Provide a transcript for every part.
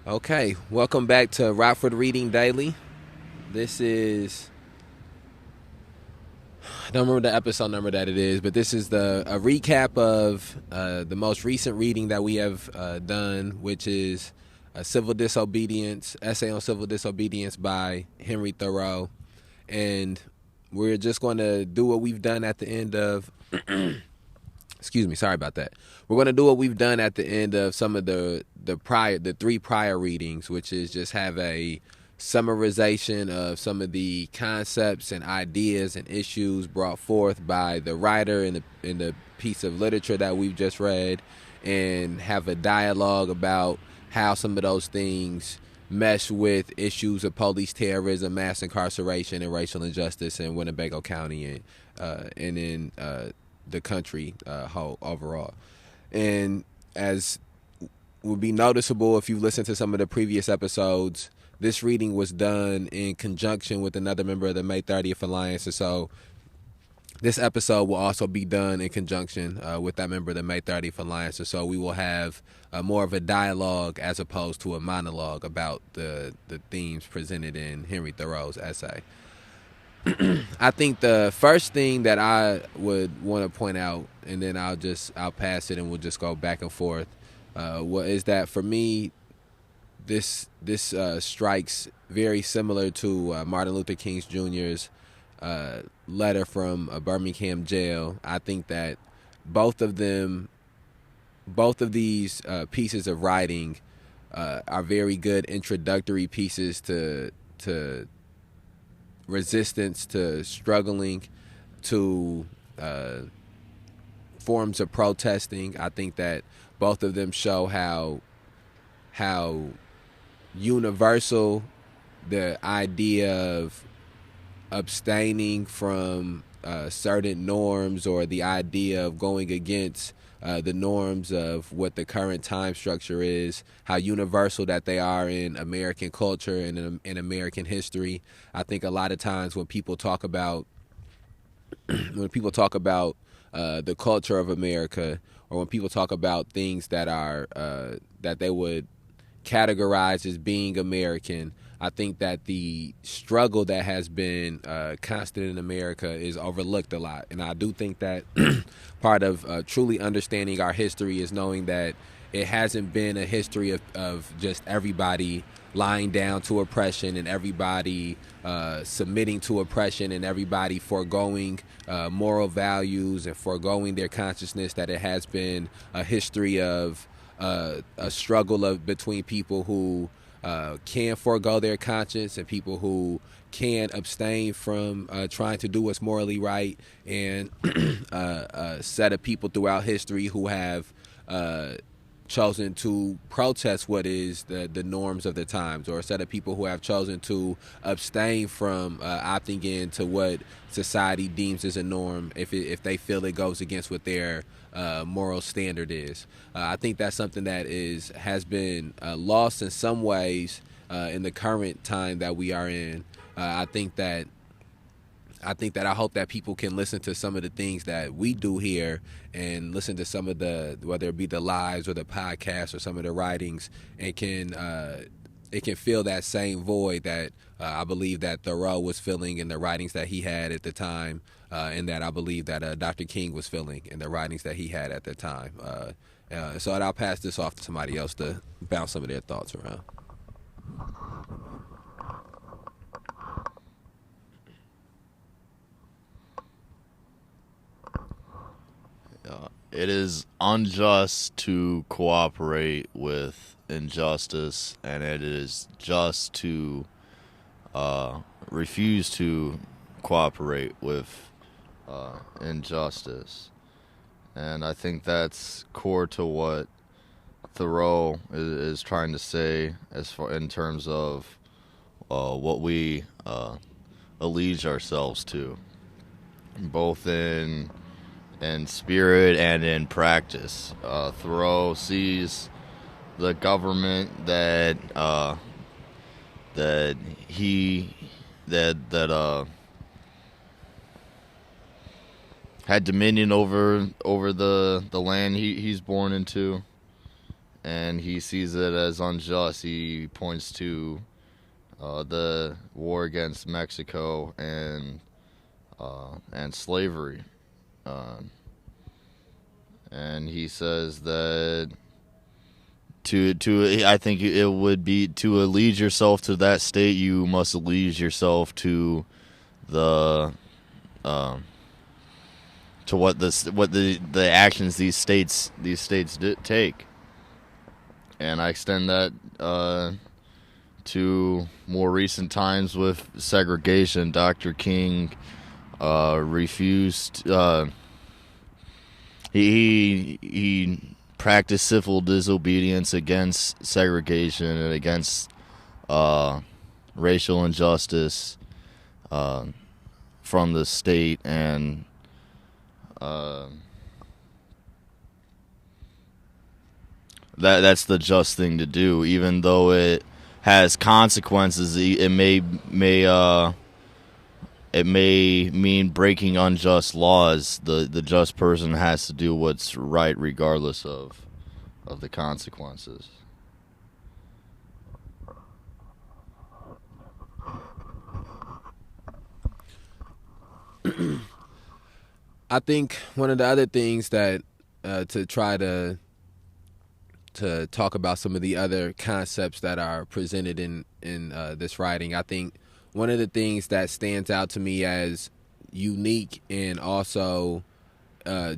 Okay, welcome back to Rockford Reading Daily. This is I don't remember the episode number that it is, but this is a recap of the most recent reading that we have done, which is a Civil Disobedience essay on civil disobedience by Henry Thoreau, and we're just going to do what we've done at the end of. Excuse me, sorry about that. We're going to do what we've done at the end of some of the three prior readings, which is just have a summarization of some of the concepts and ideas and issues brought forth by the writer in the piece of literature that we've just read, and have a dialogue about how some of those things mesh with issues of police terrorism, mass incarceration, and racial injustice in Winnebago County and in the country whole overall. And as would be noticeable if you listen to some of the previous episodes, this reading was done in conjunction with another member of the May 30th Alliance. And so this episode will also be done in conjunction with that member of the May 30th Alliance. And so we will have more of a dialogue as opposed to a monologue about the themes presented in Henry Thoreau's essay. I think the first thing that I would want to point out, and then I'll pass it and we'll just go back and forth, is that for me, this strikes very similar to Martin Luther King Jr.'s letter from a Birmingham jail. I think that both of these pieces of writing are very good introductory pieces to resistance, to struggling, to forms of protesting. I think that both of them show how universal the idea of abstaining from certain norms, or the idea of going against the norms of what the current time structure is, how universal that they are in American culture and in American history. I think a lot of times when people talk about the culture of America, or when people talk about things that are that they would categorized as being American, I think that the struggle that has been constant in America is overlooked a lot. And I do think that part of truly understanding our history is knowing that it hasn't been a history of just everybody lying down to oppression, and everybody submitting to oppression, and everybody foregoing moral values and foregoing their consciousness. That it has been a history of a struggle between people who can forego their conscience, and people who can abstain from trying to do what's morally right, and a set of people throughout history who have chosen to protest what is the norms of the times, or a set of people who have chosen to abstain from opting in to what society deems as a norm if they feel it goes against what their moral standard is. I think that's something that has been lost in some ways in the current time that we are in. I hope that people can listen to some of the things that we do here, and listen to some of whether it be the lives or the podcasts or some of the writings, and it can fill that same void that I believe that Thoreau was filling in the writings that he had at the time, and that I believe that Dr. King was filling in the writings that he had at the time. So I'll pass this off to somebody else to bounce some of their thoughts around. It is unjust to cooperate with injustice, and it is just to refuse to cooperate with injustice. And I think that's core to what Thoreau is trying to say, as far in terms of what we allege ourselves to, both in spirit and in practice. Thoreau sees the government that he had dominion over the land he's born into, and he sees it as unjust. He points to the war against Mexico and slavery, and he says that I think it would be to allegiance yourself to that state, you must allegiance yourself to the to what the actions these states take. And I extend that to more recent times with segregation. Dr. King refused. He practiced civil disobedience against segregation and against racial injustice from the state, and that's the just thing to do, even though it has consequences. It may mean breaking unjust laws. The just person has to do what's right regardless of the consequences. I think one of the other things that to try to talk about some of the other concepts that are presented in this writing, I think one of the things that stands out to me as unique and also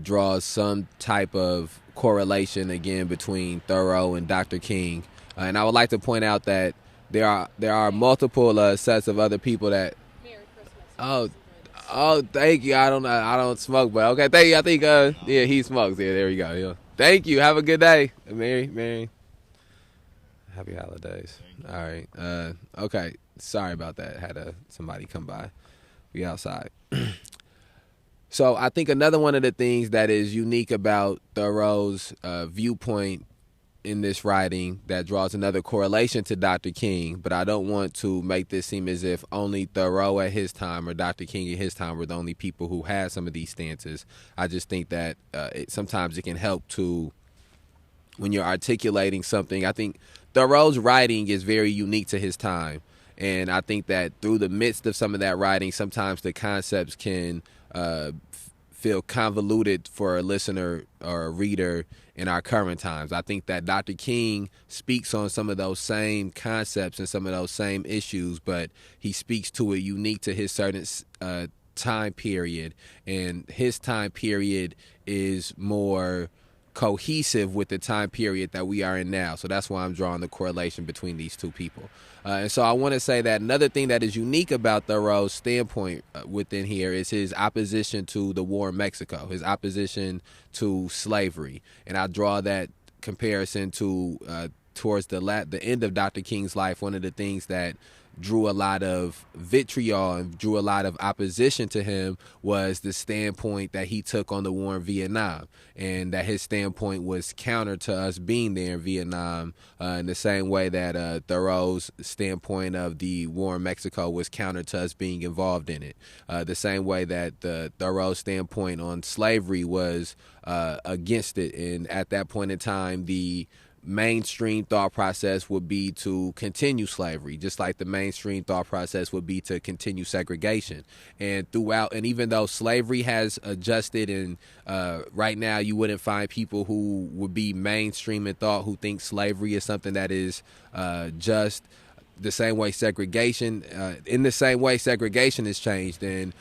draws some type of correlation again between Thoreau and Dr. King, and I would like to point out that there are multiple sets of other people that. Oh, thank you. I don't smoke, but okay, thank you. I think yeah, he smokes. Yeah, there we go. Yeah. Thank you. Have a good day, Mary. Happy holidays. All right. Okay. Sorry about that. Had somebody come by. We outside. So I think another one of the things that is unique about Thoreau's viewpoint in this writing that draws another correlation to Dr. King, but I don't want to make this seem as if only Thoreau at his time or Dr. King at his time were the only people who had some of these stances. I just think that sometimes it can help to, when you're articulating something. I think Thoreau's writing is very unique to his time, and I think that through the midst of some of that writing, sometimes the concepts can feel convoluted for a listener or a reader in our current times. I think that Dr. King speaks on some of those same concepts and some of those same issues, but he speaks to it unique to his certain time period, and his time period is more cohesive with the time period that we are in now. So that's why I'm drawing the correlation between these two people. And so I want to say that another thing that is unique about Thoreau's standpoint within here is his opposition to the war in Mexico, his opposition to slavery. And I draw that comparison to towards the end of Dr. King's life. One of the things that drew a lot of vitriol and drew a lot of opposition to him was the standpoint that he took on the war in Vietnam, and that his standpoint was counter to us being there in Vietnam, in the same way that Thoreau's standpoint of the war in Mexico was counter to us being involved in it. The same way that the Thoreau's standpoint on slavery was against it, and at that point in time, the mainstream thought process would be to continue slavery, just like the mainstream thought process would be to continue segregation. And even though slavery has adjusted, and right now you wouldn't find people who would be mainstream in thought who think slavery is something that is just, the same way segregation has changed, and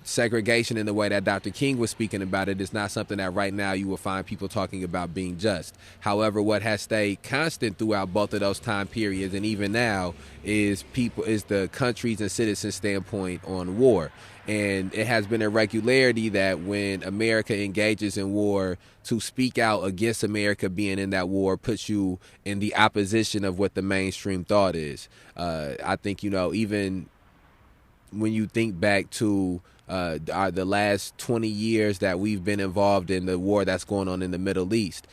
segregation in the way that Dr. King was speaking about it is not something that right now you will find people talking about being just. However, what has stayed constant throughout both of those time periods and even now is the country's and citizens' standpoint on war. And it has been a regularity that when America engages in war, to speak out against America being in that war puts you in the opposition of what the mainstream thought is. I think, even when you think back to the last 20 years that we've been involved in the war that's going on in the Middle East,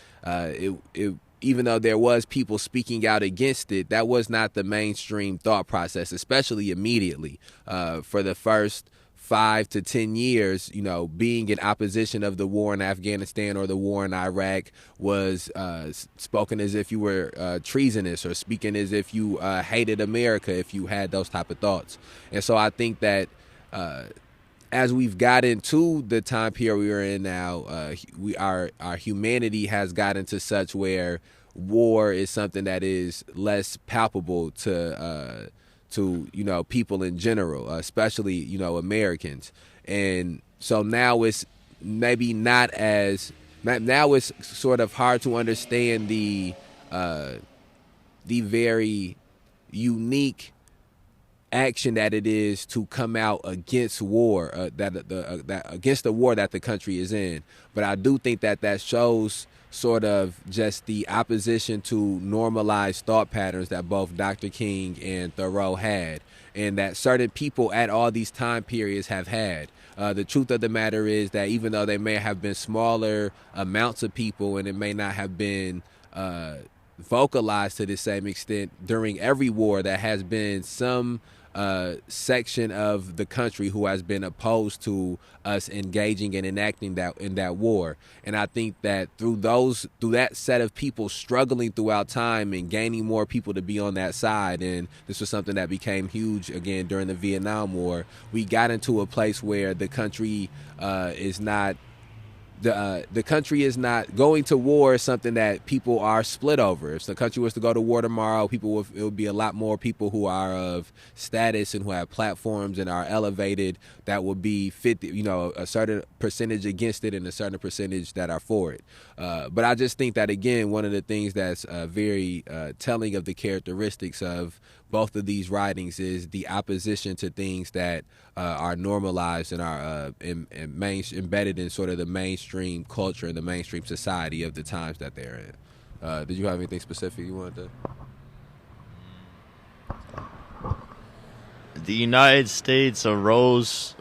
even though there was people speaking out against it, that was not the mainstream thought process, especially immediately. For the first 5 to 10 years, being in opposition of the war in Afghanistan or the war in Iraq was spoken as if you were treasonous, or speaking as if you hated America if you had those type of thoughts. And so I think that as we've got into the time period we are in now, our humanity has gotten to such where war is something that is less palpable to people in general, especially Americans. And so now it's maybe not as now it's sort of hard to understand the very unique action that it is to come out against war, that against the war that the country is in. But I do think that shows sort of just the opposition to normalized thought patterns that both Dr. King and Thoreau had, and that certain people at all these time periods have had. The truth of the matter is that even though they may have been smaller amounts of people, and it may not have been vocalized to the same extent during every war, there has been some section of the country who has been opposed to us engaging and enacting that war. And I think that through that set of people struggling throughout time and gaining more people to be on that side, and this was something that became huge again during the Vietnam War, we got into a place where the country is not the country is not going to war is something that people are split over. If the country was to go to war tomorrow, it would be a lot more people who are of status and who have platforms and are elevated that would be 50, a certain percentage against it and a certain percentage that are for it. But I just think that, again, one of the things that's very telling of the characteristics of both of these writings is the opposition to things that are normalized and are embedded in sort of the mainstream culture and the mainstream society of the times that they're in. Did you have anything specific you wanted to? The United States arose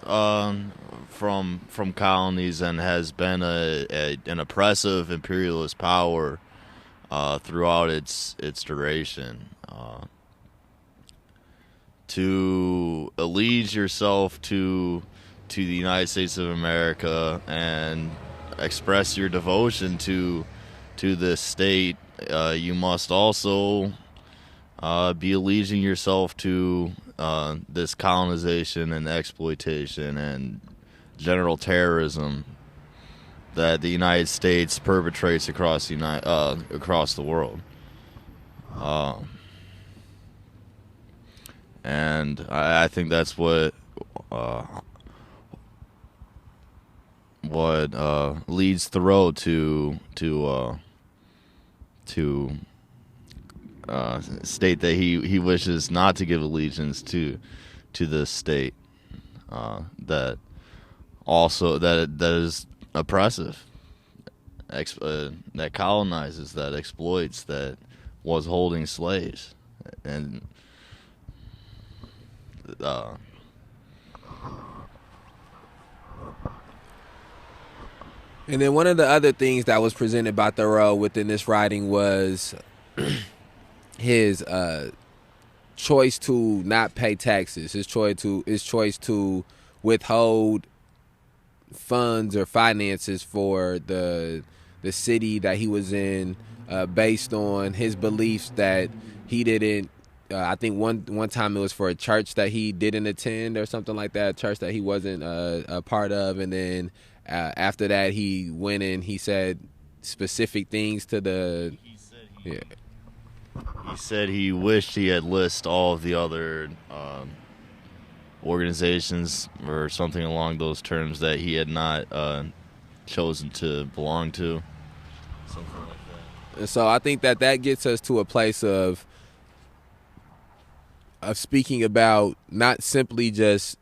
from colonies and has been an oppressive imperialist power throughout its duration. To allege yourself to the United States of America and express your devotion to this state, you must also be alleging yourself to this colonization and exploitation and general terrorism that the United States perpetrates across the world. And I think that's what leads Thoreau to state that he wishes not to give allegiance to this state that is oppressive, that colonizes, that exploits, that was holding slaves, and and then one of the other things that was presented by Thoreau within this writing was his choice to not pay taxes, his choice to withhold funds or finances for the city that he was in, based on his beliefs that he didn't. I think one time it was for a church that he didn't attend or something like that, a church that he wasn't a part of, and then after that he went and he said specific things to the. He said he wished he had listed all of the other organizations or something along those terms that he had not chosen to belong to, something like that. And so I think that gets us to a place of speaking about not simply just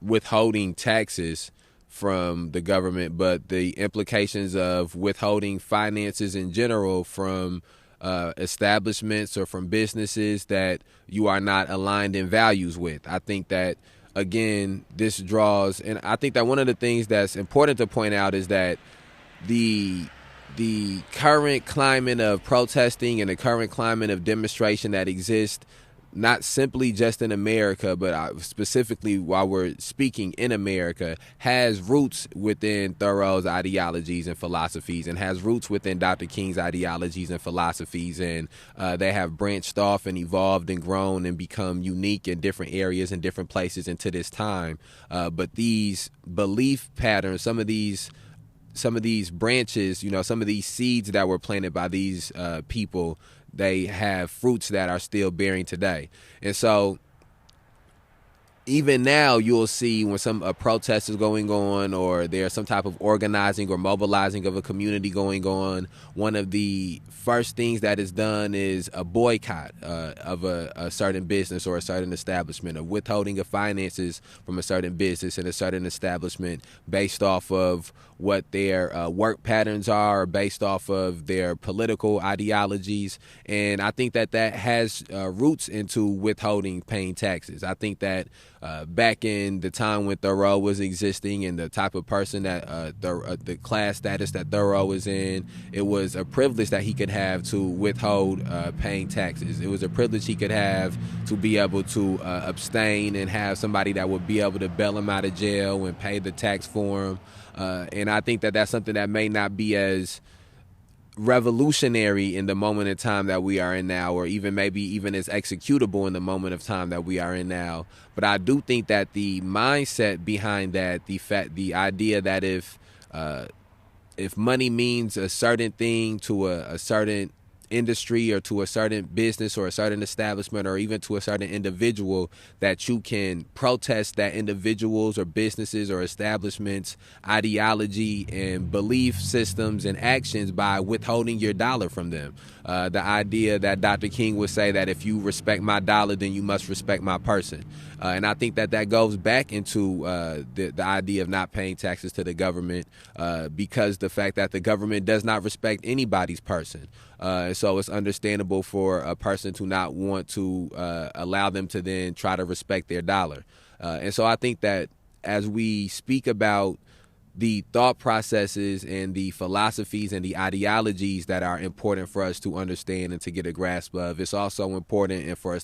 withholding taxes from the government, but the implications of withholding finances in general from establishments or from businesses that you are not aligned in values with. I think that, again, this draws, and I think that one of the things that's important to point out is that the current climate of protesting and the current climate of demonstration that exists not simply just in America, but specifically while we're speaking in America, has roots within Thoreau's ideologies and philosophies, and has roots within Dr. King's ideologies and philosophies, and they have branched off and evolved and grown and become unique in different areas and different places into this time. But these belief patterns, some of these branches, some of these seeds that were planted by these people, they have fruits that are still bearing today. And so even now you'll see when some protest is going on, or there's some type of organizing or mobilizing of a community going on, one of the first things that is done is a boycott of a certain business or a certain establishment, a withholding of finances from a certain business and a certain establishment based off of what their work patterns are, based off of their political ideologies. And I think that has roots into withholding paying taxes. I think that back in the time when Thoreau was existing and the type of person that the class status that Thoreau was in, it was a privilege that he could have to withhold paying taxes. It was a privilege he could have to be able to abstain and have somebody that would be able to bail him out of jail and pay the tax for him. And I think that that's something that may not be as revolutionary in the moment in time that we are in now, or maybe even as executable in the moment of time that we are in now. But I do think that the mindset behind that, the idea that if money means a certain thing to a certain industry or to a certain business or a certain establishment or even to a certain individual, that you can protest that individuals or businesses or establishments ideology and belief systems and actions by withholding your dollar from them. The idea that Dr. King would say that if you respect my dollar, then you must respect my person. And I think that goes back into the idea of not paying taxes to the government, because the fact that the government does not respect anybody's person. So it's understandable for a person to not want to allow them to then try to respect their dollar. And so I think that as we speak about the thought processes and the philosophies and the ideologies that are important for us to understand and to get a grasp of, it's also important for us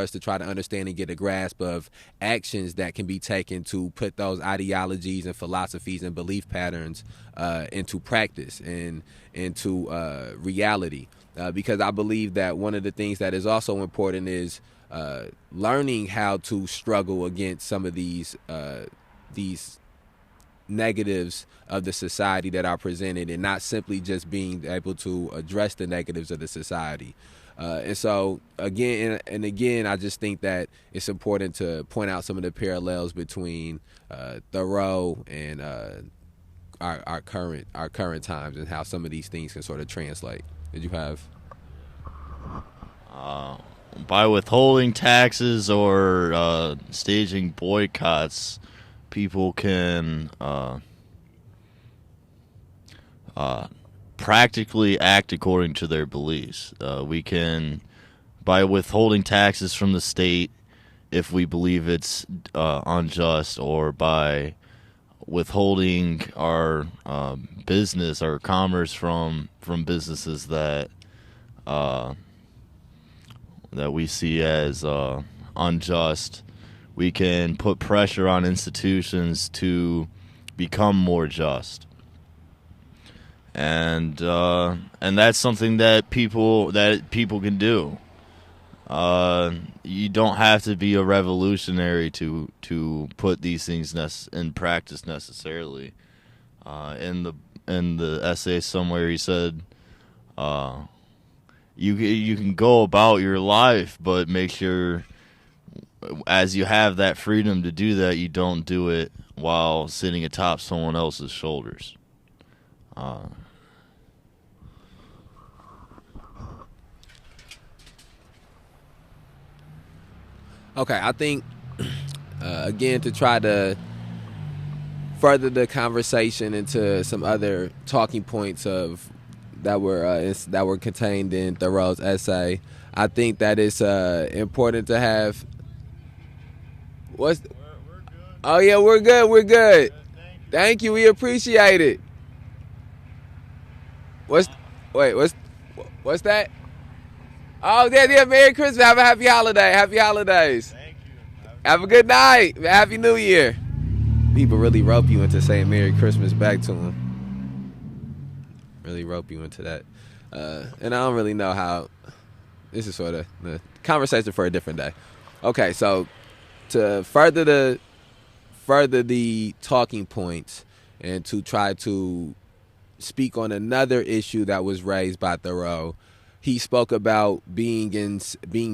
to try to understand and get a grasp of actions that can be taken to put those ideologies and philosophies and belief patterns into practice and into reality. Because I believe that one of the things that is also important is learning how to struggle against some of these negatives of the society that are presented, and not simply just being able to address the negatives of the society. And so again, I just think that it's important to point out some of the parallels between Thoreau and our current times, and how some of these things can sort of translate. Did you have? By withholding taxes or staging boycotts, people can practically act according to their beliefs. We can, by withholding taxes from the state if we believe it's unjust, or by withholding our business, our commerce from businesses that we see as unjust, we can put pressure on institutions to become more just. And that's something that people can do. You don't have to be a revolutionary to put these things in practice necessarily. In the essay somewhere, he said, you can go about your life, but make sure, as you have that freedom to do that, you don't do it while sitting atop someone else's shoulders. Okay, I think, again, to try to further the conversation into some other talking points that were contained in Thoreau's essay, I think that it's important to have. We're good. Oh yeah, we're good. Thank you. We appreciate it. What's that? Oh, yeah. Merry Christmas. Have a happy holiday. Happy holidays. Thank you. Have a good night. Happy New Year. People really rope you into saying Merry Christmas back to them. Really rope you into that. And I don't really know how. This is sort of the conversation for a different day. Okay, so to further the talking points and to try to speak on another issue that was raised by Thoreau, he spoke about being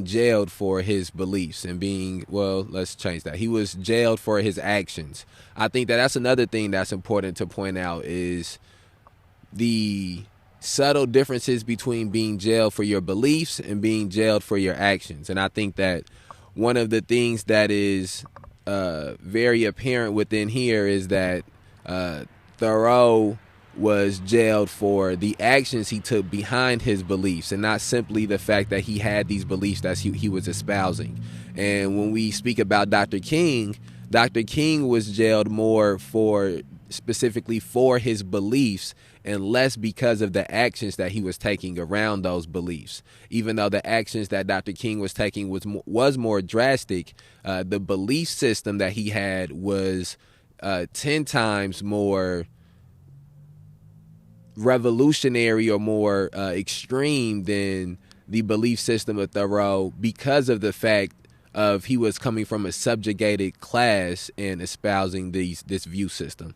jailed for his beliefs and let's change that. He was jailed for his actions. I think that's another thing that's important to point out is the subtle differences between being jailed for your beliefs and being jailed for your actions. And I think that one of the things that is very apparent within here is that Thoreau was jailed for the actions he took behind his beliefs and not simply the fact that he had these beliefs that he was espousing. And when we speak about Dr. King was jailed more specifically for his beliefs and less because of the actions that he was taking around those beliefs. Even though the actions that Dr. King was taking was more drastic, the belief system that he had was 10 times more revolutionary or more extreme than the belief system of Thoreau because of the fact of he was coming from a subjugated class and espousing this view system.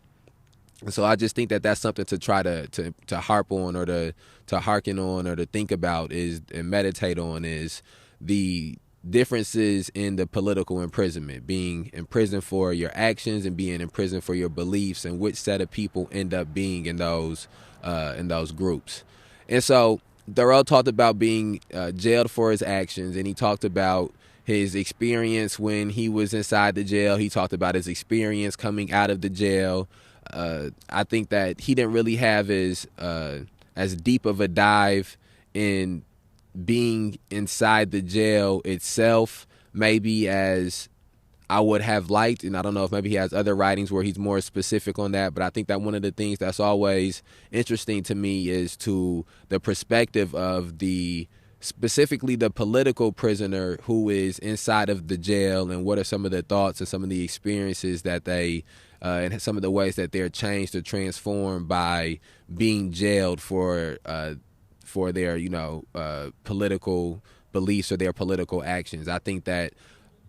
And so I just think that that's something to try to harp on or to hearken on or to think about and meditate on is the differences in the political imprisonment, being imprisoned for your actions and being imprisoned for your beliefs, and which set of people end up being in those groups. And so Thoreau talked about being jailed for his actions, and he talked about his experience when he was inside the jail. He talked about his experience coming out of the jail. I think that he didn't really have as deep of a dive in being inside the jail itself, maybe as I would have liked. And I don't know if maybe he has other writings where he's more specific on that. But I think that one of the things that's always interesting to me is to the perspective of specifically the political prisoner who is inside of the jail, and what are some of the thoughts and some of the experiences that they and some of the ways that they're changed or transformed by being jailed for their political beliefs or their political actions. I think that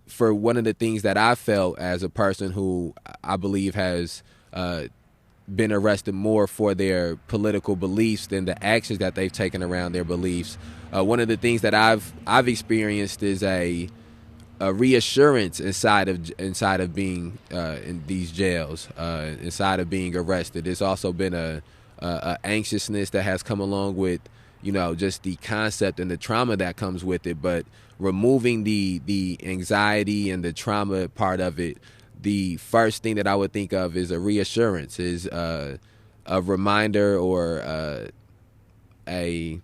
for one of the things that I felt as a person who I believe has been arrested more for their political beliefs than the actions that they've taken around their beliefs, one of the things that I've experienced is a reassurance inside of being in these jails, inside of being arrested. There's also been a anxiousness that has come along with just the concept and the trauma that comes with it. But removing the anxiety and the trauma part of it, the first thing that I would think of is a reassurance, is a reminder or a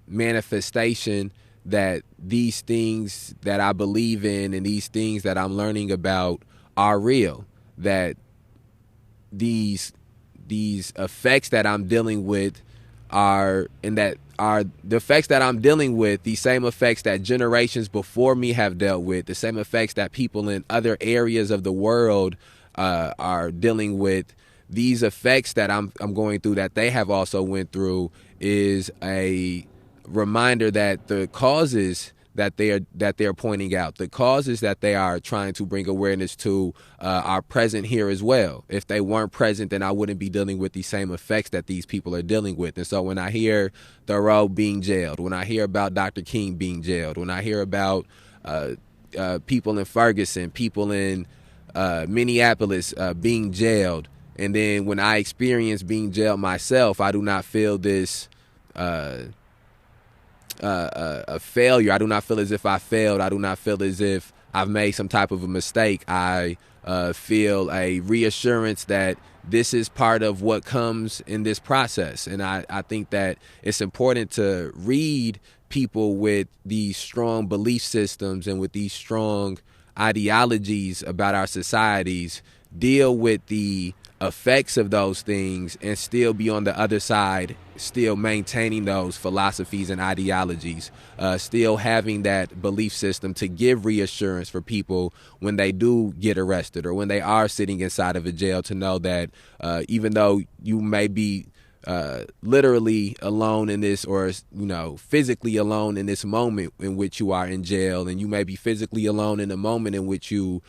manifestation that these things that I believe in and these things that I'm learning about are real, that these effects that I'm dealing with are the effects that I'm dealing with, the same effects that generations before me have dealt with, the same effects that people in other areas of the world are dealing with. These effects that I'm going through, that they have also went through, is a reminder that the causes that they're pointing out, the causes that they are trying to bring awareness to, are present here as well. If they weren't present, then I wouldn't be dealing with the same effects that these people are dealing with. And so when I hear Thoreau being jailed, when I hear about Dr. King being jailed, when I hear about people in Ferguson, people in Minneapolis being jailed, and then when I experience being jailed myself, I do not feel this a failure. I do not feel as if I failed. I do not feel as if I've made some type of a mistake. I feel a reassurance that this is part of what comes in this process. And I think that it's important to read people with these strong belief systems and with these strong ideologies about our societies deal with the effects of those things and still be on the other side, still maintaining those philosophies and ideologies, still having that belief system to give reassurance for people when they do get arrested or when they are sitting inside of a jail, to know that even though you may be literally alone in this, or physically alone in this moment in which you are in jail, and you may be physically alone in the moment in which you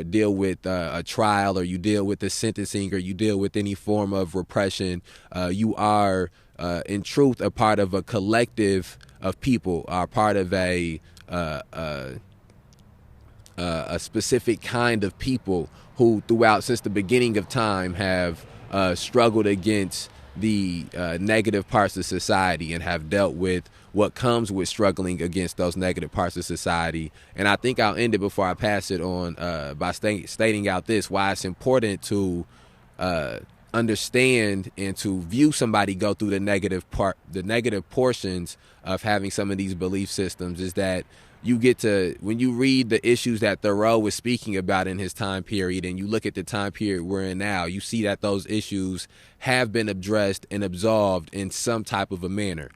deal with a trial, or you deal with the sentencing, or you deal with any form of repression, you are in truth a part of a collective of people, are part of a specific kind of people who throughout, since the beginning of time, have struggled against the negative parts of society and have dealt with what comes with struggling against those negative parts of society. And I think I'll end it before I pass it on by stating out this, why it's important to understand and to view somebody go through the negative portions of having some of these belief systems, is that you get to, when you read the issues that Thoreau was speaking about in his time period, and you look at the time period we're in now, you see that those issues have been addressed and absolved in some type of a manner.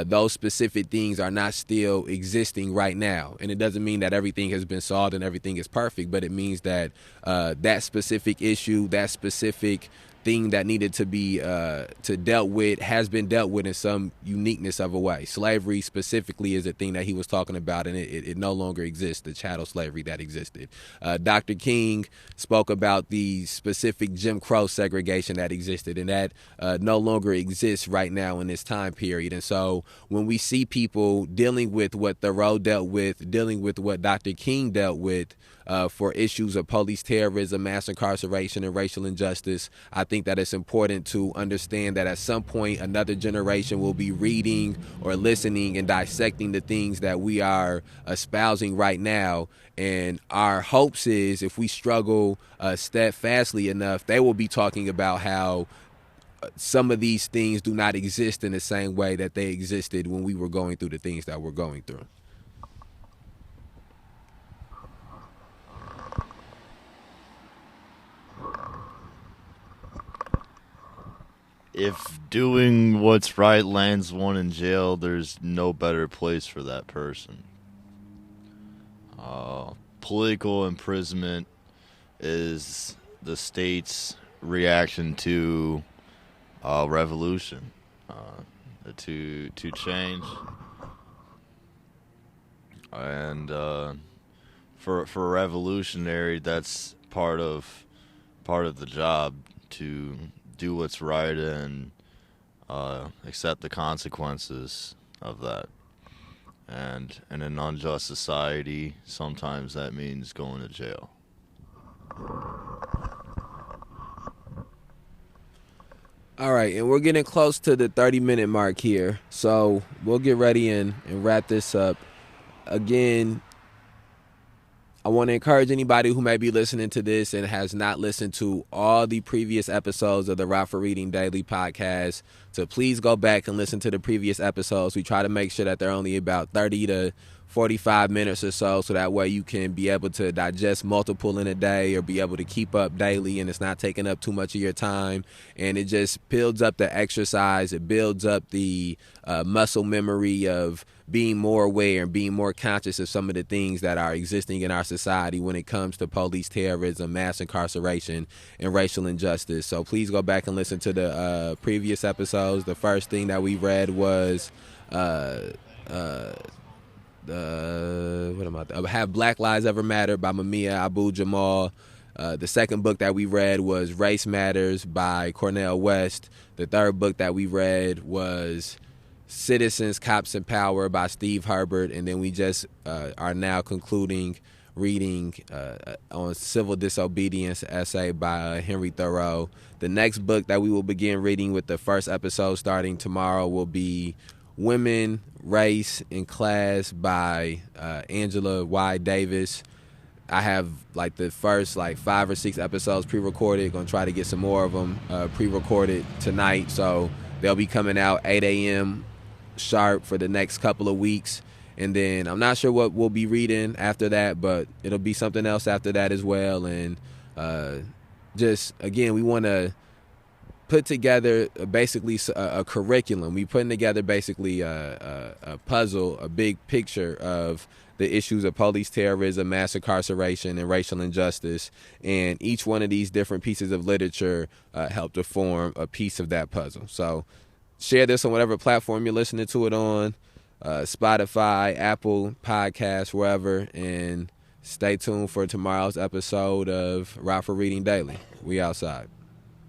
Those specific things are not still existing right now. And it doesn't mean that everything has been solved and everything is perfect, but it means that that specific issue, that specific thing that needed to be dealt with has been dealt with in some uniqueness of a way. Slavery specifically is a thing that he was talking about, and it no longer exists, the chattel slavery that existed. Dr. King spoke about the specific Jim Crow segregation that existed, and that no longer exists right now in this time period. And so when we see people dealing with what Thoreau dealt with, dealing with what Dr. King dealt with, for issues of police terrorism, mass incarceration, and racial injustice, I think that it's important to understand that at some point another generation will be reading or listening and dissecting the things that we are espousing right now. And our hopes is, if we struggle steadfastly enough, they will be talking about how some of these things do not exist in the same way that they existed when we were going through the things that we're going through. If doing what's right lands one in jail, there's no better place for that person. Political imprisonment is the state's reaction to revolution, to change, and for a revolutionary, that's part of the job, to do what's right and accept the consequences of that. And in an unjust society, sometimes that means going to jail. All right, and we're getting close to the 30-minute mark here, so we'll get ready and wrap this up. Again, I want to encourage anybody who may be listening to this and has not listened to all the previous episodes of the Rockford Reading Daily podcast to please go back and listen to the previous episodes. We try to make sure that they're only about 30 to 45 minutes or so that way you can be able to digest multiple in a day or be able to keep up daily, and it's not taking up too much of your time. And it just builds up the exercise. It builds up the muscle memory of being more aware and being more conscious of some of the things that are existing in our society when it comes to police terrorism, mass incarceration, and racial injustice. So please go back and listen to the previous episodes. The first thing that we read was Have Black Lives Ever Matter by Mumia Abu-Jamal. The second book that we read was Race Matters by Cornel West. The third book that we read was Citizens, Cops, and Power by Steve Herbert. And then we just are now concluding reading on Civil Disobedience essay by Henry Thoreau. The next book that we will begin reading with the first episode starting tomorrow will be Women, Race, and Class by Angela Y. Davis. I have the first 5 or 6 episodes pre-recorded. Gonna try to get some more of them pre-recorded tonight, so they'll be coming out 8 a.m. sharp for the next couple of weeks. And then I'm not sure what we'll be reading after that, but it'll be something else after that as well. And just, again, we want to put together basically a curriculum. We putting together basically a puzzle, a big picture of the issues of police terrorism, mass incarceration, and racial injustice. And each one of these different pieces of literature help to form a piece of that puzzle. So share this on whatever platform you're listening to it on, Spotify, Apple Podcasts, wherever, and stay tuned for tomorrow's episode of Rockford Reading Daily. We outside.